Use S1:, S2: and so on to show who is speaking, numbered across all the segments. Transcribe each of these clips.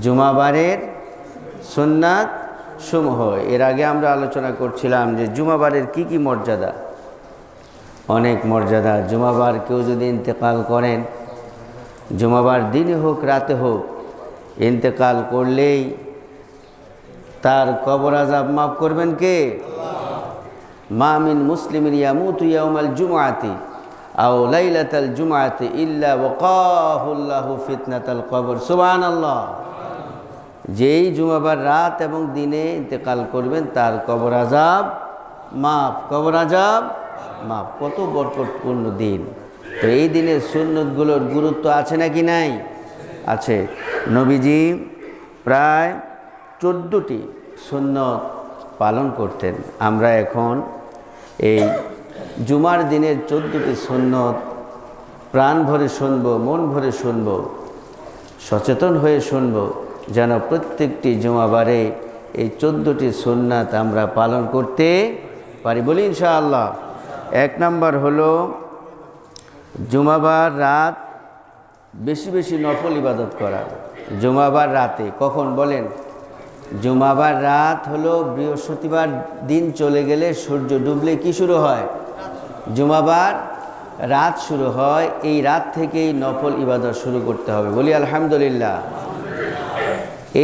S1: জুমাবারের সুন্নাত সমূহ। এর আগে আমরা আলোচনা করছিলাম যে জুমাবারের কি কি মর্যাদা। অনেক মর্যাদা। জুমাবার কেউ যদি ইন্তেকাল করেন, জুমাবার দিনে হোক রাতে হোক, ইন্তেকাল করলেই তার কবর আযাব মাফ করবেন কে? মা মিন মুসলিমিন ইয়ামুতু ইয়াউমাল জুমআতি আও লাইলাতাল জুমআতি ইল্লা ওয়াকাহুল্লাহু ফিতনাতাল কবর। সুবহানাল্লাহ। যেই জুমাবার রাত এবং দিনে ইন্তেকাল করবেন তার কবর আযাব মাফ, কবর আযাব মাফ। কত বরকতপূর্ণ দিন। তো এই দিনের সুন্নতগুলোর গুরুত্ব আছে নাকি নাই? আছে। নবীজি প্রায় 14টি সুন্নত পালন করতেন। আমরা এখন এই জুমার দিনের 14টি সুন্নত প্রাণ ভরে শুনব, মন ভরে শুনব, সচেতন হয়ে শুনব, যেন প্রত্যেকটি জুমাবারে এই 14টি সুন্নাত আমরা পালন করতে পারি। বলি ইনশাআল্লাহ। 1 নম্বর হলো জুমাবার রাত বেশি বেশি নফল ইবাদত করা। জুমাবার রাতে কখন বলেন? জুমাবার রাত হলো বৃহস্পতিবার দিন চলে গেলে সূর্য ডুবলে কি শুরু হয়? জুমাবার রাত শুরু হয়। এই রাত থেকেই নফল ইবাদত শুরু করতে হবে। বলি আলহামদুলিল্লাহ।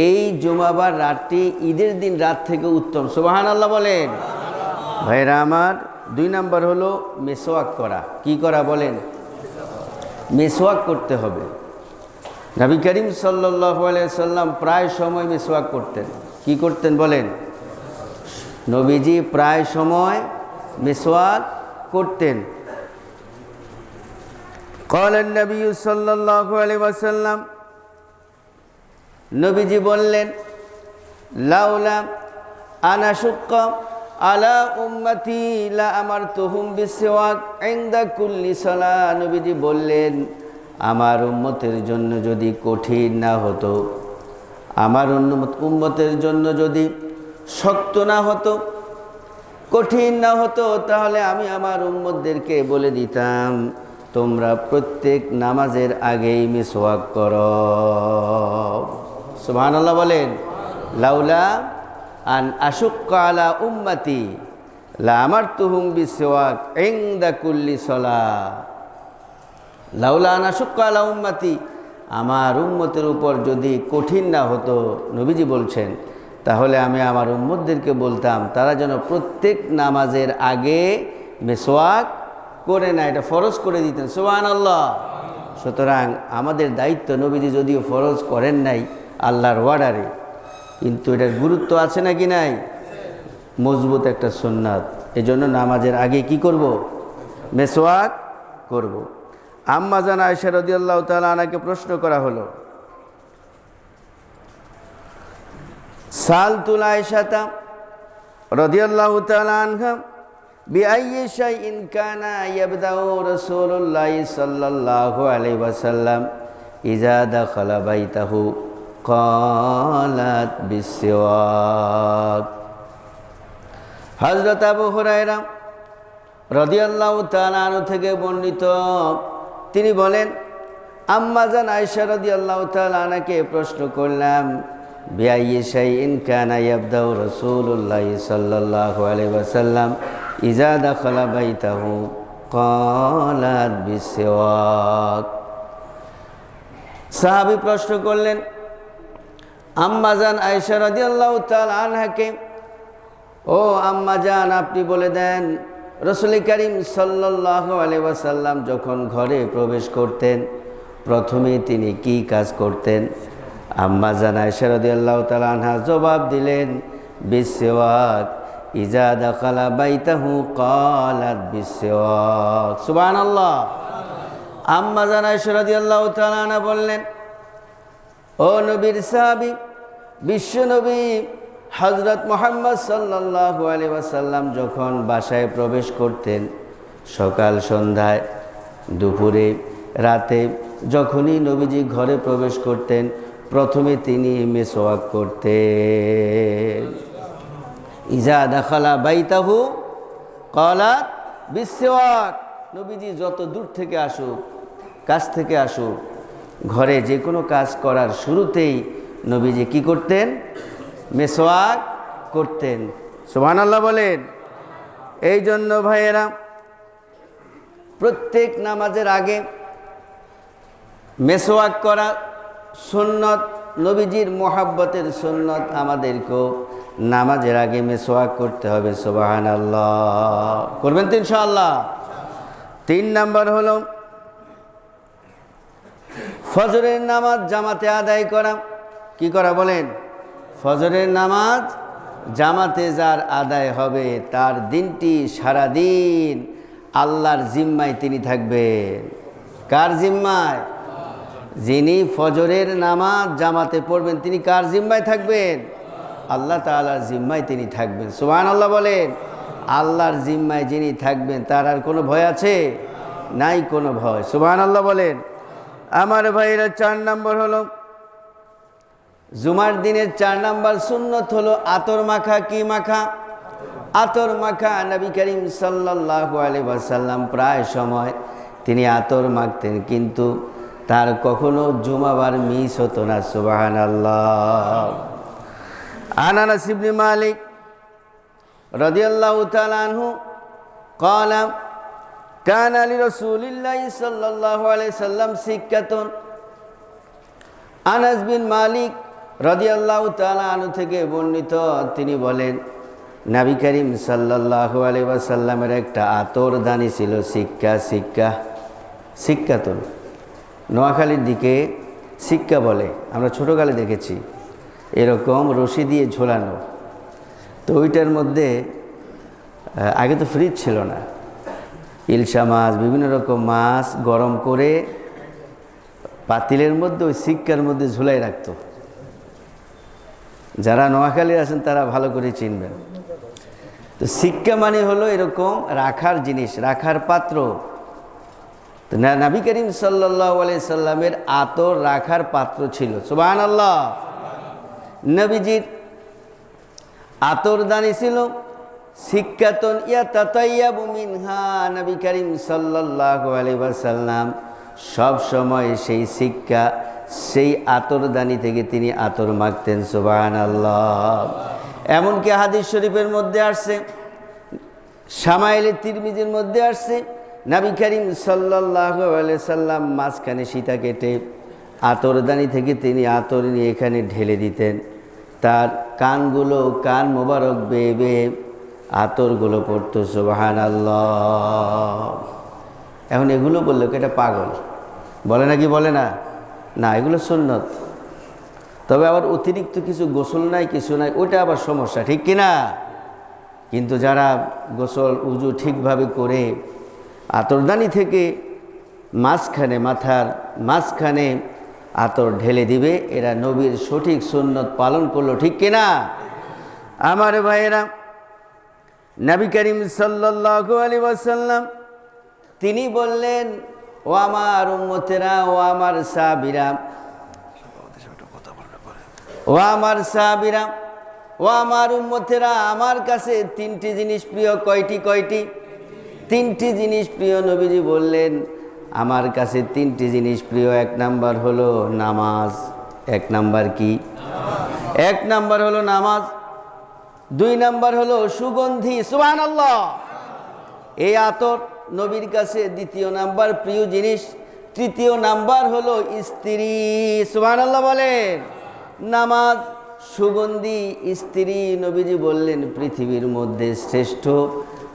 S1: এই জুমাবার রাতটি ঈদের দিন রাত থেকে উত্তম। সুবহানাল্লাহ বলেন। ভাইরা আমার, 2 নম্বর হলো মিসওয়াক করা। কি করা বলেন? মিসওয়াক করতে হবে। নবী করিম সাল্লাল্লাহু আলাইহি সাল্লাম প্রায় সময় মিসওয়াক করতেন। কি করতেন বলেন? নবীজি প্রায় সময় মিসওয়াক করতেন। قال النبي صلى الله عليه وسلم, নবীজি বললেন, লাউলা আনা শুক্কা আলা উম্মতি লা আমারতুহুম বিসওয়াক ইনদা কুল্লি সালাহ। নবীজি বললেন, আমার উম্মতের জন্য যদি কঠিন না হতো, আমার উম্মতের জন্য যদি শক্ত না হতো, কঠিন না হতো, তাহলে আমি আমার উম্মতদেরকে বলে দিতাম তোমরা প্রত্যেক নামাজের আগেই মিসওয়াক করো। সুবহানাল্লাহ বলেন। লাউলা আন আশুক্কা আলা উম্মতি লা আমারতুহুম বিসওয়াক ইনদা কুল্লি সালাহ। লাউলা আন আশুক্কা আলা উম্মতি, আমার উম্মতের উপর যদি কঠিন না হতো, নবীজি বলছেন, তাহলে আমি আমার উম্মতদেরকে বলতাম তারা যেন প্রত্যেক নামাজের আগে মিসওয়াক করে না, এটা ফরজ করে দিতেন। সুবহানাল্লাহ। সুতরাং আমাদের দায়িত্ব, নবীজি যদিও ফরজ করেন নাই আল্লাহর ওয়ার্ডারে, কিন্তু এটার গুরুত্ব আছে নাকি নাই? মজবুত একটা সুন্নাত। এজন্য নামাজের আগে কি করব? মিসওয়াক করব। আম্মা জান আয়েশা রাদিয়াল্লাহু তাআলা আনহাকে প্রশ্ন করা হলো, সালতুল আয়েশাতা রাদিয়াল্লাহু তাআলা আনহা বিআইয়ি শাইইন কানা ইয়াবদাউ রাসূলুল্লাহ সাল্লাল্লাহু আলাইহি ওয়াসাল্লাম ইযা দাখালা বাইতাহু ক্বালাত বিসওয়াক। হযরত আবু হুরায়রা রাদিয়াল্লাহু তাআলা আনহু থেকে বর্ণিত, তিনি বলেন, আম্মা জান আয়েশা রাদিয়াল্লাহু তাআলা আনহাকে প্রশ্ন করলাম, বিআইয়ি শাইইন কানা ইয়াবদাউ রাসূলুল্লাহ সাল্লাল্লাহু আলাইহি ওয়াসাল্লাম ইযা দাখালা বাইতাহু ক্বালাত বিসওয়াক। সাহাবী প্রশ্ন করলেন আম্মা জান আয়েশা রাদিয়াল্লাহু তাআলা আনহাকে, ও আম্মা জান, আপনি বলে দেন রাসূল করিম সাল্লাল্লাহু আলাইহি ওয়াসাল্লাম যখন ঘরে প্রবেশ করতেন প্রথমে তিনি কি কাজ করতেন? আম্মা জান আয়েশা রাদিয়াল্লাহু তাআলা আনহা জবাব দিলেন, বিসওয়াক। ইযা দাখালা বাইতাহু ক্বালাত বিসওয়াক। সুবহানাল্লাহ। আম্মা জান আয়েশা রাদিয়াল্লাহু তাআলা আনহা বললেন, ও নবীর সাহাবী, বিশ্বনবী হযরত মুহাম্মদ সাল্লাল্লাহু আলাইহি ওয়াসাল্লাম যখন বাসায় প্রবেশ করতেন, সকাল সন্ধ্যায় দুপুরে রাতে যখনই নবীজি ঘরে প্রবেশ করতেন প্রথমে তিনি মিসওয়াক করতেন। ইজা দাখালা বাইতাহু ক্বালাত বিসওয়াক। নবীজি যত দূর থেকে আসুক, কাছ থেকে আসুক, ঘরে যে কোনো কাজ করার শুরুতেই নবীজি কি করতেন? মেসওয়াক করতেন। সুবহানাল্লাহ বলেন। এই জন্য ভাইয়েরা, প্রত্যেক নামাজের আগে মেসওয়াক করা সুন্নত, নবীজির মোহাব্বতের সুন্নত। আমাদেরকেও নামাজের আগে মেসওয়াক করতে হবে। সুবহানাল্লাহ করবেন তো ইনশাআল্লাহ। 3 নাম্বার হলো ফজরের নামাজ জামাতে আদায় করা। কি করা বলেন? ফজরের নামাজ জামাতে যার আদায় হবে তার দিনটি সারাদিন আল্লাহর জিম্মায় তিনি থাকবেন। কার জিম্মায়? যিনি ফজরের নামাজ জামাতে পড়বেন তিনি কার জিম্মায় থাকবেন? আল্লাহ তাআলার জিম্মায় তিনি থাকবেন। সুবহানাল্লাহ বলেন। আল্লাহর জিম্মায় যিনি থাকবেন তার আর কোনো ভয় আছে? নাই কোনো ভয়। সুবহানাল্লাহ বলেন। আমার ভাইরা, 4 নম্বর হলো জুমার দিনের 4 নম্বর সুন্নত হলো আতর মাখা। কি মাখা? আতর মাখা। নবী করিম সাল্লাল্লাহু আলাইহি ওয়াসাল্লাম প্রায় সময় তিনি আতর মাখতেন, কিন্তু তার কখনো জুমাবার মিস হতো না। সুবহানাল্লাহ। আনাস ইবনে মালিক রাদিয়াল্লাহু তাআলা আনহু قال كان لرسول الله صلى الله عليه وسلم سكة। আনাস বিন মালিক রাদিয়াল্লাহু তাআলা আনহু থেকে বর্ণিত, তিনি বলেন নবী করিম সাল্লাল্লাহু আলাইহি ওয়াসাল্লামের একটা আতর দানি ছিল। সিক্কাতুন। নোয়াখালীর দিকে সিক্কা বলে, আমরা ছোটোকালে দেখেছি এরকম রশি দিয়ে ঝোলানো। তো ওইটার মধ্যে আগে তো ফ্রিজ ছিল না, ইলশা মাছ বিভিন্ন রকম মাছ গরম করে পাতিলের মধ্যে ওই সিক্কার মধ্যে ঝুলাই রাখতো। যারা নোয়াখালী আছেন তারা ভালো করে চিনবেন। তো সিক্কা মানে হলো এরকম রাখার জিনিস, রাখার পাত্র। তো নবী করিম সাল্লাল্লাহু আলাইহি সাল্লামের আতর রাখার পাত্র ছিল। সুবহানাল্লাহ। নবীজির আতরদানি ছিল সিক্কাতুন ইয়াতাতায়্যাবু মিনহা। নবী করিম সাল্লাল্লাহু আলাইহি ওয়াসাল্লাম সব সময় সেই সিক্কা, সেই আতরদানি থেকে তিনি আতর মাখতেন। সুবহানাল্লাহ। এমনকি হাদিস শরীফের মধ্যে আসছে, শামাইলে তিরমিজির মধ্যে আসছে, নবী করিম সাল্লাল্লাহু আলাইহি সাল্লাম মাঝখানে সীতা কেটে আতরদানি থেকে তিনি আতর নিয়ে এখানে ঢেলে দিতেন। তার কানগুলো, কান মোবারক বেয়ে বেয়ে আতরগুলো পড়তো। সুবহানাল্লাহ। এখন এগুলো বললো এটা পাগল বলে না, কি বলে না? না, এগুলো সুন্নত। তবে আবার অতিরিক্ত কিছু গোসল নাই, কিছু নাই, ওটা আবার সমস্যা, ঠিক কিনা? কিন্তু যারা গোসল উজু ঠিকভাবে করে আতরদানি থেকে মাঝখানে, মাথার মাঝখানে আতর ঢেলে দিবে, এরা নবীর সঠিক সুন্নত পালন করলো, ঠিক কিনা? আমার ভাইয়েরা, নবী করিম সাল্লাল্লাহু আলাইহি ওয়াসাল্লাম তিনি বললেন, ও আমার উম্মতেরা, ও আমার সাহাবীরা, ও আমার সাহাবীরা, ও আমার উম্মতেরা, আমার কাছে 3টি জিনিস প্রিয়। কয়টি? 3টি জিনিস প্রিয়। নবীজি বললেন আমার কাছে 3টি জিনিস প্রিয়। 1 নাম্বার হলো নামাজ। 1 নাম্বার কি? 1 নাম্বার হলো নামাজ। 2 নাম্বার হলো সুগন্ধি। সুবহানাল্লাহ। এই আতর নবীর কাছে 2য় নাম্বার প্রিয় জিনিস। 3য় নাম্বার হলো স্ত্রী। সুবহানাল্লাহ বলেন। নামাজ, সুগন্ধি, স্ত্রী। নবীজি বললেন পৃথিবীর মধ্যে শ্রেষ্ঠ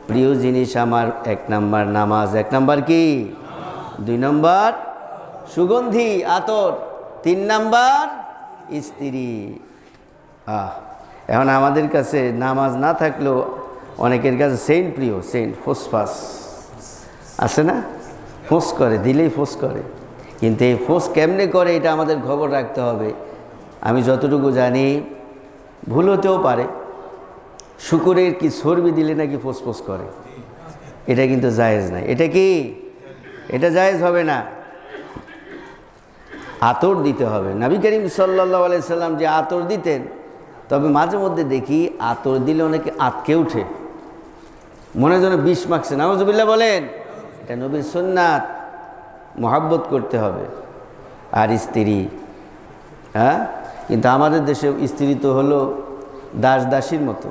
S1: প্রিয় জিনিস আমার 1 নাম্বার নামাজ। 1 নাম্বার কি? 2 নাম্বার সুগন্ধি আতর, 3 নাম্বার স্ত্রী। এখন আমাদের কাছে নামাজ না থাকলেও অনেকের কাছে সেন্ট প্রিয়। সেন্ট, ফোসফাস আছে না? ফোঁস করে, দিলেই ফোঁস করে। কিন্তু এই ফোঁস কেমনে করে এটা আমাদের খবর রাখতে হবে। আমি যতটুকু জানি, ভুল হতেও পারে, শুকরের কি চর্বি দিলে নাকি ফোঁস করে, এটা কিন্তু জায়েজ নাই। এটা কি? এটা জায়েজ হবে না। আতর দিতে হবে। নবী করিম সাল্লাল্লাহু আলাইহি সাল্লাম যে আতর দিতেন, তবে মাঝে মধ্যে দেখি আতর দিলে অনেকে আতকে উঠে, মনে যেন বিষ মাখছে। নাউজুবিল্লাহ বলেন। এটা নবীর সুন্নাত, মহব্বত করতে হবে। আর স্ত্রী, কিন্তু আমাদের দেশে স্ত্রী তো হলো দাস দাসীর মতো,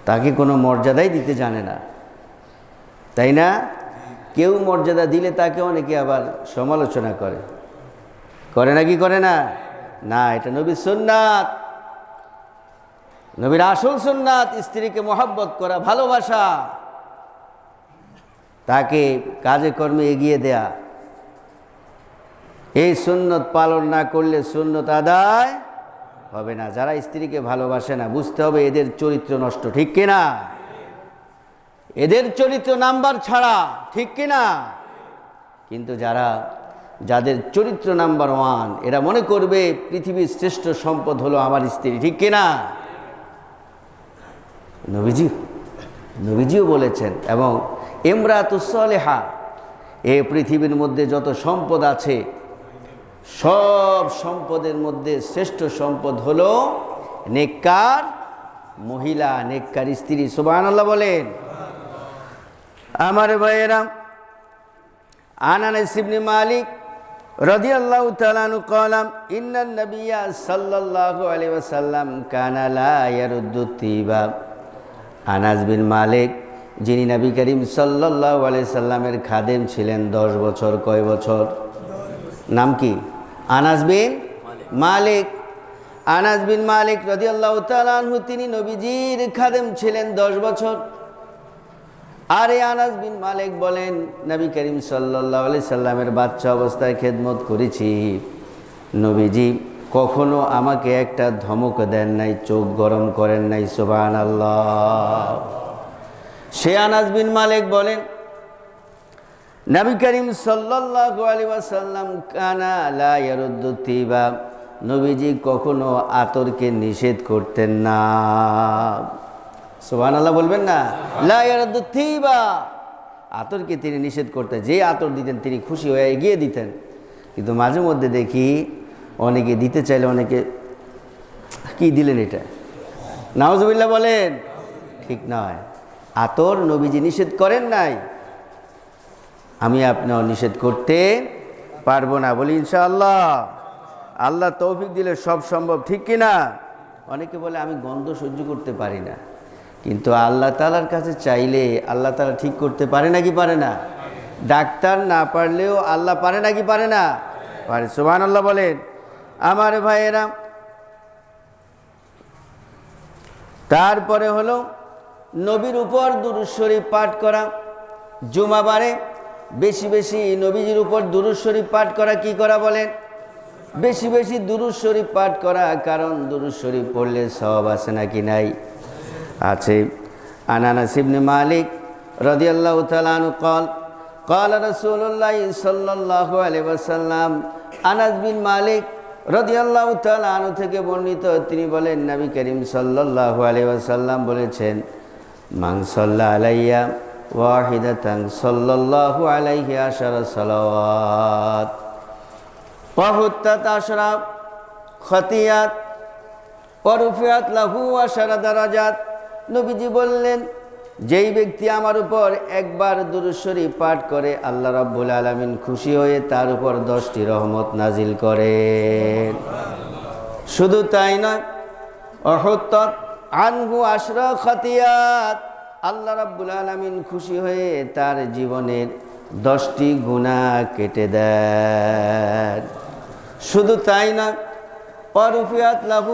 S1: তাকে কোনো মর্যাদাই দিতে জানে না, তাই না? কেউ মর্যাদা দিলে তাকে অনেকে আবার সমালোচনা করে, করে না কি করে না? না, এটা নবীর সুন্নাত, নবীর আসল সুন্নাত, স্ত্রীকে মহব্বত করা, ভালোবাসা, তাকে কাজে কর্মে এগিয়ে দেয়া। এই সুন্নত পালন না করলে সুন্নত আদায় হবে না। যারা স্ত্রীকে ভালোবাসে না, বুঝতে হবে এদের চরিত্র নষ্ট, ঠিক কিনা? এদের চরিত্র নাম্বার ছাড়া, ঠিক কিনা? কিন্তু যাদের চরিত্র নাম্বার 1, এরা মনে করবে পৃথিবীর শ্রেষ্ঠ সম্পদ হলো আমার স্ত্রী, ঠিক কিনা? নবীজিও বলেছেন, এবং ইমরাতুস সালেহা, এই পৃথিবীর মধ্যে যত সম্পদ আছে সব সম্পদের মধ্যে শ্রেষ্ঠ সম্পদ হলো নেককার মহিলা, নেককার স্ত্রী। সুবহানাল্লাহ বলেন। আমার ভাইয়েরা, আনাস ইবনে মালিক রাদিয়াল্লাহু তাআলা আনহু قال ان النبي صلى الله عليه وسلم كان لا يرد الطيبا। আনাস বিন মালিক, যিনি নবী করিম সাল্লাল্লাহু আলাইহি সাল্লামের খাদেম ছিলেন 10 বছর। কয় বছর? নাম কি? আনাস বিন মালিক। আনাস বিন মালিক রাদিয়াল্লাহু তাআলা আনহু, তিনি নবীজির খাদেম ছিলেন 10 বছর। আর এই আনাস বিন মালিক বলেন, নবী করিম সাল্লাল্লাহু আলাইহি সাল্লামের বাচ্চা অবস্থায় খেদমত করেছি, নবীজি কখনো আমাকে একটা ধমক দেন নাই, চোখ গরম করেন নাই। সুবহানাল্লাহ। সে আনাস বিন মালিক বলেন, নবী করিম সাল্লাল্লাহু আলাইহি ওয়াসাল্লাম কানা লা ইয়ারুদ্দু তিবা, নবীজি কখনো আতরকে নিষেধ করতেন না। সুবহানাল্লাহ বলবেন না? লা ইয়ারুদ্দু তিবা, আতরকে তিনি নিষেধ করতেন, যে আতর দিতেন তিনি খুশি হয়ে এগিয়ে দিতেন। কিন্তু মাঝে মধ্যে দেখি অনেকে দিতে চাইলে অনেকে কি দিলেন এটা, নাউজুবিল্লাহ বলেন, ঠিক নয়। আতর নবীজি নিষেধ করেন নাই, আমি আপনিও নিষেধ করতে পারবো না। বলি ইনশাআল্লাহ। আল্লাহ তৌফিক দিলে সব সম্ভব, ঠিক কিনা? অনেকে বলে আমি গন্ধ সহ্য করতে পারি না, কিন্তু আল্লাহ তাআলার কাছে চাইলে আল্লাহ তাআলা ঠিক করতে পারে নাকি পারে না? ডাক্তার না পারলেও আল্লাহ পারে নাকি পারে না? পারে। সুবহানাল্লাহ বলেন। আমার ভাইয়েরা, তারপরে হলো নবীর উপর দুরূদ শরীফ পাঠ করা। জুমাবারে বেশি বেশি নবীজির উপর দুরূদ শরীফ পাঠ করা। কি করা বলেন? বেশি বেশি দুরূদ শরীফ পাঠ করা। কারণ দুরূদ শরীফ পড়লে সওয়াব আছে নাকি নাই? আছে। আনাস ইবনে মালিক রাদিয়াল্লাহু তাআলা আনহু قال قال رسول الله صلى الله عليه وسلم। আনাস বিন মালিক রাদিয়াল্লাহু তাআলা আনহু থেকে বর্ণিত, তিনি বলেন, নবী করিম সাল্লাল্লাহু আলাইহি ওয়াসাল্লাম বলেছেন, মান সাল্লা আলাইয়া ওয়াহিদাতান সাল্লাল্লাহু আলাইহি আশারা সালাওয়াত ওয়া হুত্তাত আশরা খতিয়াত ওয়া রুফিআত লাহু আশরা দারাজাত। নবীজি বললেন, যেই ব্যক্তি আমার উপর একবার দুরূদ শরীফ পাঠ করে, আল্লাহ রাব্বুল আলামিন খুশি হয়ে তার উপর 10টি রহমত নাজিল করেন। শুধু তাই নয়, ওয়াহুত্তাত আনহু আশরা খতিয়াত, আল্লাহ রাব্বুল আলামিন খুশি হয়ে তার জীবনের 10টি গুনাহ কেটে দেন। শুধু তাই নয়, ওয়ারুফিআত লাহু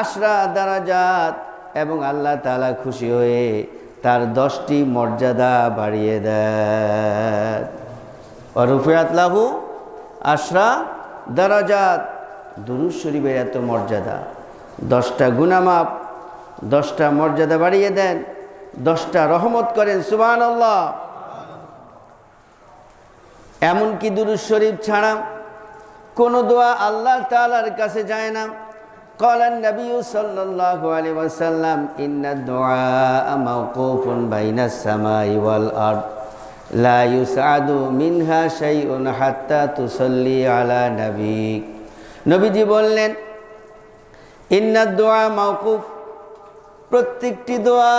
S1: আশরা দারাজাত, এবং আল্লাহ তাআলা খুশি হয়ে তার 10টি মর্যাদা বাড়িয়ে দেন। ওয়ারুফিআত লাহু আশরা দারাজাত, দুরূদ শরীফের এত মর্যাদা, 10টা গুনাহ মাফ, 10টা মর্যাদা বাড়িয়ে দেন, 10টা রহমত করেন। সুবহানাল্লাহ। এমনকি দুরূদ শরীফ ছাড়া কোনো দোয়া আল্লাহ তাআলার কাছে যায় না। قال النبي صلى الله عليه وسلم إن الدعاء موقوف بين السماء والأرض لا يسعد منها شيء حتى تصلي على نبيك। নবীজি বললেন, ইন্নাদ দুআ মাওকুফ, প্রত্যেকটি দোয়া,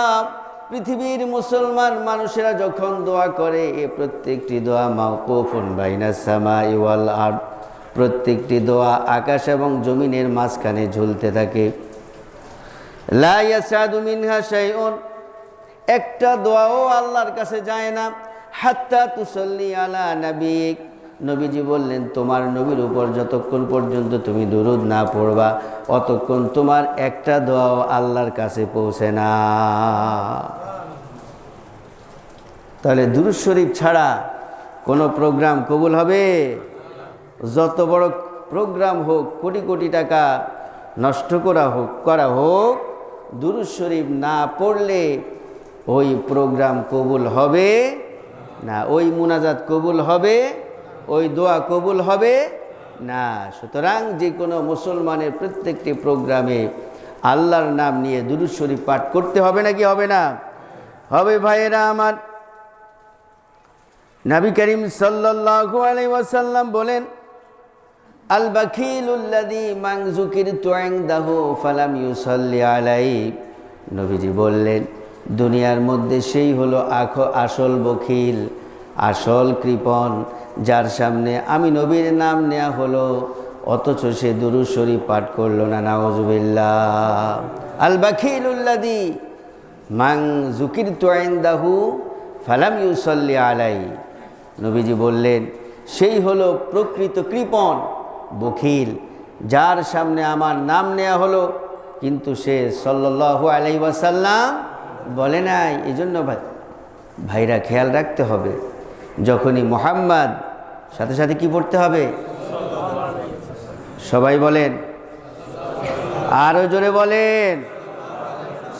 S1: পৃথিবীর মুসলমান মানুষেরা যখন দোয়া করে, এই প্রত্যেকটি দোয়া মাওকুফুন বাইনাস সামাই ওয়াল আরদ, প্রত্যেকটি দোয়া আকাশ এবং জমিনের মাঝখানে ঝুলতে থাকে। লা ইয়াসাদু মিনহা শাইউন, একটা দোয়াও আল্লাহর কাছে যায় না। হাত্তা তুসাল্লি আলা নাবিক, নবীজি বললেন তোমার নবীর উপর যতক্ষণ পর্যন্ত তুমি দুরূদ না পড়বা অতক্ষণ তোমার একটা দোয়াও আল্লাহর কাছে পৌঁছে না। তাহলে দুরূদ শরীফ ছাড়া কোনো প্রোগ্রাম কবুল হবে? যত বড় প্রোগ্রাম হোক, কোটি কোটি টাকা নষ্ট করা হোক, দুরূদ শরীফ না পড়লে ওই প্রোগ্রাম কবুল হবে না, ওই মুনাজাত কবুল হবে, ওই দোয়া কবুল হবে না। সুতরাং যে কোনো মুসলমানের প্রত্যেকটি প্রোগ্রামে আল্লাহর নাম নিয়ে দুরূদ শরীফ পাঠ করতে হবে নাকি হবে না? হবে ভাইয়েরা আমার। নবী করিম সাল্লাল্লাহু আলাইহি ওয়াসাল্লাম বলেন, আল বাখিলুল্লাযী মান যুকিরতু ইনদাহু ফালাম ইউসাল্লি আলাইহি, নবীজি বললেন দুনিয়ার মধ্যে সেই হলো আসল বখিল, আসল কৃপণ, যার সামনে আমি নবীর নাম নেওয়া হলো অথচ সে দুরূদ শরীফ পাঠ করলো না। নাউযুবিল্লাহ। আল বাখিলুল্লাযী মান যুকিরতু ইনদাহু ফালাম ইউসাল্লি আলাইহি, নবীজি বললেন সেই হলো প্রকৃত কৃপণ, বখিল, যার সামনে আমার নাম নেওয়া হলো কিন্তু সে সাল্লাল্লাহু আলাইহি ওয়াসাল্লাম বলে নাই। এই জন্য ভাইরা খেয়াল রাখতে হবে, যখনই মুহাম্মদ সাথে সাথে কি পড়তে হবে? সবাই বলেন, আরো জোরে বলেন,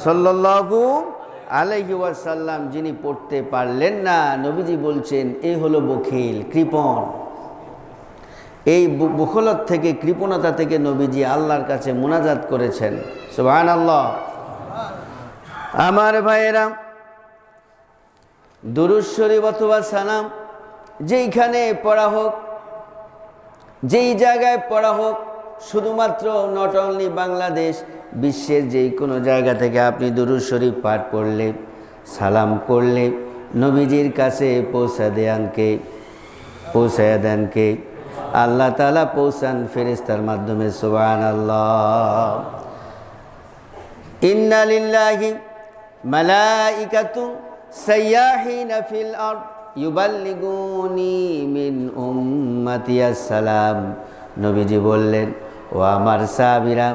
S1: সাল্লাল্লাহু আলাইহি ওয়াসাল্লাম। যিনি পড়তে পারলেন না, নবীজি বলছেন এই হলো বখিল, কৃপণ। এই বখলত থেকে, কৃপণতা থেকে নবীজি আল্লাহর কাছে মুনাজাত করেছেন। সুবহানাল্লাহ। আমার ভাইয়েরা, দুরূদ শরীফ অথবা সালাম যেইখানে পড়া হোক, যেই জায়গায় পড়া হোক, শুধুমাত্র নট অনলি বাংলাদেশ, বিশ্বের যেই কোনো জায়গা থেকে আপনি দুরূদ শরীফ পাঠ করলে, সালাম করলে নবীজির কাছে পৌঁছায়া দেন কে? আল্লাহ তাআলা পৌঁছান ফেরেশতার মাধ্যমে। সুবহানাল্লাহ। ইন্না লিল্লাহি মালাইকাতু সাইয়াহিনা ফিল আরদ ইউবাল্লিগুনি মিন উম্মতি আসসালাম, নবীজি বললেন ও আমার সাহাবীরা,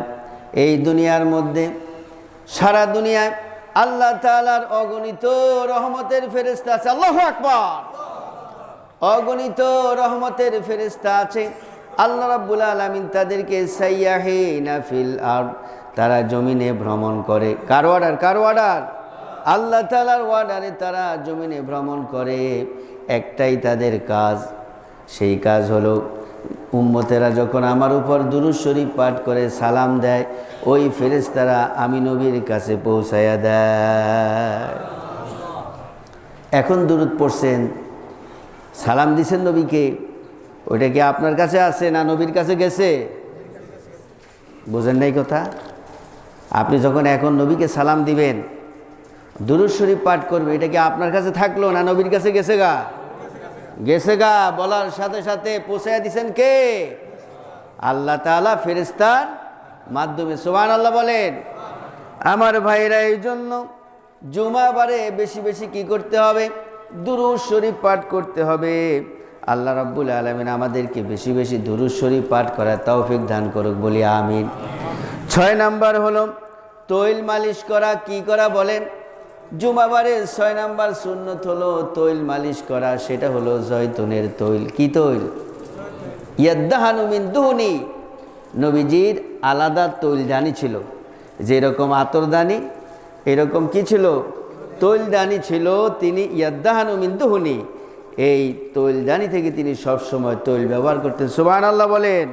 S1: এই দুনিয়ার মধ্যে, সারা দুনিয়ায় আল্লাহ তাআলার অগণিত রহমতের ফেরেশতা আছে। আল্লাহু আকবার। অগণিত রহমতের ফেরেশতা আছে। আল্লাহ রাব্বুল আলামিন তাদেরকে সাইয়াহিনা ফিল আরদ, তারা জমিনে ভ্রমণ করে। কার অর্ডার? আল্লাহ তাআলার অর্ডারে তারা জমিনে ভ্রমণ করে। একটাই তাদের কাজ, সেই কাজ হলো উম্মতেরা যখন আমার উপর দুরূদ শরীফ পাঠ করে সালাম দেয়, ওই ফেরেশতারা আমি নবীর কাছে পৌঁছায়া দেয়। এখন দুরূদ পড়ছেন, সালাম দিছেন নবীকে, ওইটা কি আপনার কাছে আছে না নবীর কাছে গেছে? বুঝেন নাই কথা? আপনি যখন এখন নবীকে সালাম দিবেন, দুরূদ শরীফ পাঠ করবে, এটা কি আপনার কাছে থাকলো না নবীর কাছে গেছে গা? গেছে গা। বলার সাথে সাথে পৌঁছায়া দিছেন কে? আল্লাহ তাআলা ফেরেশতার মাধ্যমে। সুবহানাল্লাহ বলেন। আমার ভাইরা, এই জন্য জুমাবারে বেশি বেশি কি করতে হবে? দুরূদ শরীফ পাঠ করতে হবে। আল্লাহ রাব্বুল আলামিন আমাদেরকে বেশি বেশি দুরূদ শরীফ পাঠ করার তৌফিক দান করুক, বলি আমিন। 6 নাম্বার হলো তৈল মালিশ করা। কি করা বলেন? জুমাবারে 6 নাম্বার সুন্নত হলো তৈল মালিশ করা। সেটা হলো জয়তুনের তৈল। কি তৈল? ইয়াদ্দাহানু মিন দুহুনি। নবীজির আলাদা তৈলদানি ছিল, যেরকম আতরদানি এরকম কি ছিল? তৈলদানি ছিল। তিনি ইয়াদ্দাহানু মিন দুহুনি, এই তৈলদানি থেকে তিনি সবসময় তৈল ব্যবহার করতেন। সুবহানাল্লাহ বলেন।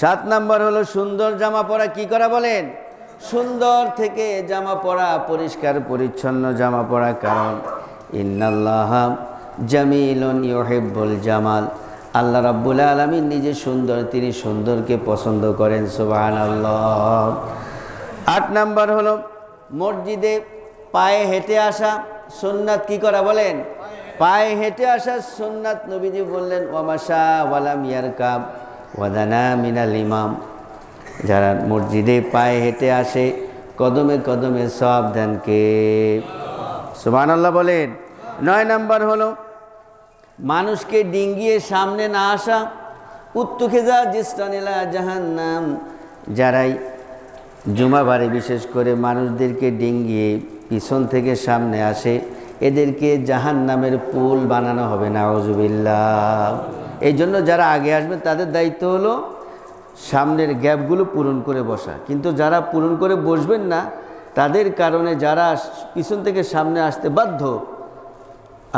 S1: 7 নাম্বার হলো সুন্দর জামা পরা। কি করা বলেন? সুন্দর থেকে জামা পরা, পরিষ্কার পরিচ্ছন্ন জামা পরা। কারণ ইন্নাল্লাহা জামিলুন ইউহিব্বুল জামাল, আল্লাহ রাব্বুল আলামিন নিজে সুন্দর, তিনি সুন্দরকে পছন্দ করেন। সুবহানাল্লাহ। 8 নাম্বার হলো মসজিদে পায়ে হেঁটে আসা। সুন্নাত কি করা বলেন? পায়ে হেঁটে আসার সুন্নাত নবীজি বললেন ওয়ামাশা ওয়ালাম ইয়ারকাব ওয়াদানা মিনাল ইমাম, যারা মসজিদে পায়ে হেঁটে আসে কদমে কদমে সব দেন কে? সুবহানাল্লাহ বলেন। 9 নাম্বার হলো মানুষকে ডিঙ্গিয়ে সামনে না আসা, উত্তুখেজা জিস্তানিলা জাহান্নাম, যারাই জুমাবারে বিশেষ করে মানুষদেরকে ডিঙ্গিয়ে পিছন থেকে সামনে আসে এদেরকে জাহান্নামের পুল বানানো হবে, নাউজুবিল্লাহ। এই জন্য যারা আগে আসবে তাদের দায়িত্ব হলো সামনের গ্যাপগুলো পূরণ করে বসা, কিন্তু যারা পূরণ করে বসবেন না তাদের কারণে যারা পিছন থেকে সামনে আসতে বাধ্য,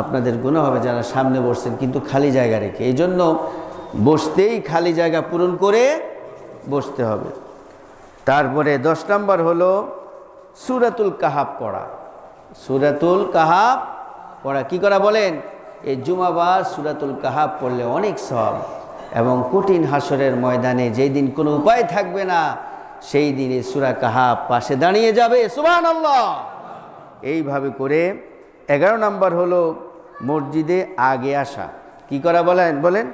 S1: আপনাদের গুনাহ হবে যারা সামনে বসছেন কিন্তু খালি জায়গা রেখে। এই জন্য বসতেই খালি জায়গা পূরণ করে বসতে হবে। তারপরে 10 নম্বর হলো সূরাতুল কাহাফ পড়া। সূরাতুল কাহাফ পড়া কি করা বলেন? এই জুমাবার সূরাতুল কাহাফ পড়লে অনেক সওয়াব, এবং কঠিন হাসরের ময়দানে যেই দিন কোনো উপায় থাকবে না সেই দিনে সূরা কাহাফ পাশে দাঁড়িয়ে যাবে, সুবহানাল্লাহ। এইভাবে করে 11 নম্বর হলো মসজিদে আগে আসা। কি করা বলেন?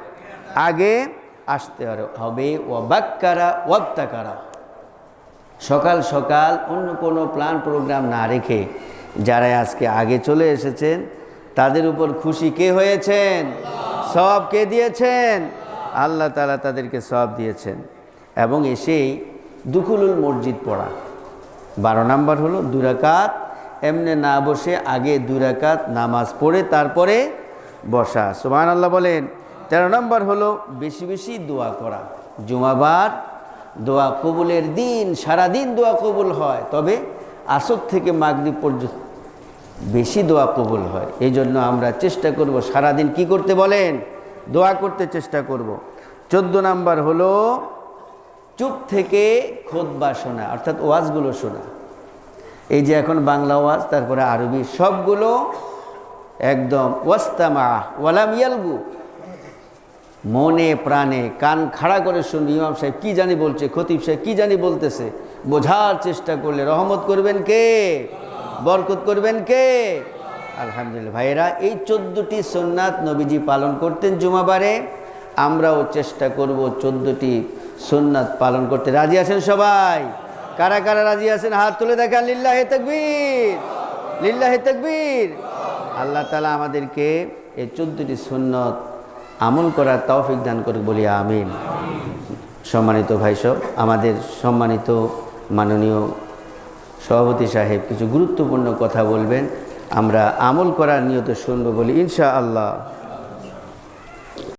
S1: আগে আসতে হবে। ওয়াবাক্কারা ওয়াবতাকারা, সকাল সকাল অন্য কোনো প্ল্যান প্রোগ্রাম না রেখে যারা আজকে আগে চলে এসেছেন তাদের উপর খুশি কে হয়েছেন? সওয়াব কে দিয়েছেন? আল্লাহ তাআলা তাদেরকে সওয়াব দিয়েছেন। এবং এসেই দুখুলুল মসজিদ পড়া। 12 নম্বর হলো 2 রাকাত এমনি না বসে আগে 2 রাকাত নামাজ পড়ে তারপরে বসা, সুবহানাল্লাহ বলেন। 13 নম্বর হলো বেশি বেশি দোয়া করা। জুমাবার দোয়া কবুলের দিন, সারাদিন দোয়া কবুল হয়, তবে আসর থেকে মাগরিব পর্যন্ত বেশি দোয়া কবুল হয়। এই জন্য আমরা চেষ্টা করব সারাদিন কি করতে বলেন? দোয়া করতে চেষ্টা করব। 14 নম্বর হলো চুপ থেকে খুতবা শোনা, অর্থাৎ ওয়াজগুলো শোনা। এই যে এখন বাংলা ওয়াজ, তারপরে আরবি, সবগুলো একদম ওয়াস্তামা ওয়ালাম ইয়ালগু, মনে প্রাণে কান খাড়া করে শুনবি ইমাম সাহেব কি জানি বলছে, খতিব সাহেব কি জানি বলতেছে, বোঝার চেষ্টা করলে রহমত করবেন কে? বরকত করবেন কে? আলহামদুলিল্লাহ। ভাইয়েরা, এই 14টি সুন্নাত নবীজি পালন করতেন জুমাবারে। আমরাও চেষ্টা করব 14টি সুন্নাত পালন করতে। রাজি আছেন সবাই? কারা কারা রাজি আছেন হাত তুলে দেখান। লিল্লাহি তাকবীর, লিল্লাহি তাকবীর। আল্লাহ তাআলা আমাদেরকে এই 14টি সুন্নাত আমল করার তৌফিক দান করে বলি আমিন। সম্মানিত ভাই সব, আমাদের সম্মানিত মাননীয় সভাপতি সাহেব কিছু গুরুত্বপূর্ণ কথা বলবেন, আমরা আমল করার নিয়ত শুনবো বলি ইনশাআল্লাহ।